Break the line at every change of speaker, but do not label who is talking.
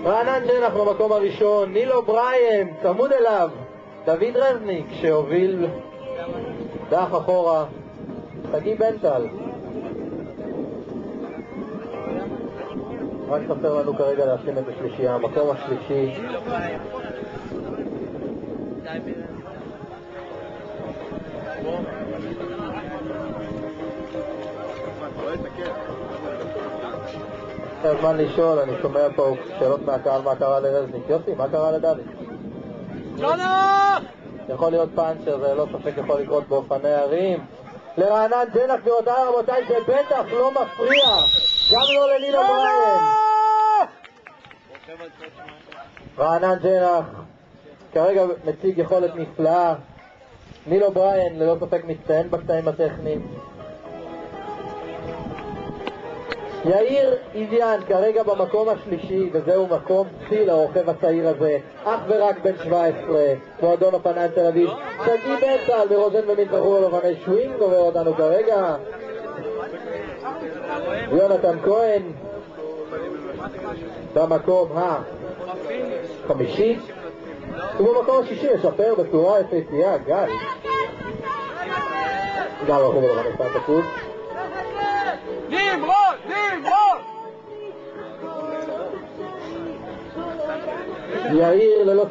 רענן ג'נח במקום הראשון, נילו בריין צמוד אליו, דוד רזניק שהוביל דח אחורה, שגיא בנטל. רק חסר לנו כרגע להשלים את השלישייה, המקום השלישי הזמן לשאול, אני שומע פה שאלות מהקהל, מה קרה לרזניק. יוסי, מה קרה לדוד? יכול להיות פאנצ'ר, זה לא ספק יכול לקרות באופני הרים. לרענן ג'נח גבירותיי רבותיי, זה בטח לא מפריע, גם לא לנילו בריין. רענן ג'נח כרגע מציג יכולת נפלאה, נילו בריין ללא ספק מצטיין בקטעים הטכניים. יאיר אידיאן כרגע במקום השלישי, וזהו מקום צי לרוכב הצעיר הזה, אך ורק בן 17, מועדון אופניים תל אביב. שגיא בנטל ורוזן ומזרחו על אופני שווינג עובר אותנו כרגע. יונתן כהן במקום החמישי, ובמקום השישי משפר בצורה יפהפייה גל גם רחוב על אופני סנטה-קרוז. יאיר ללא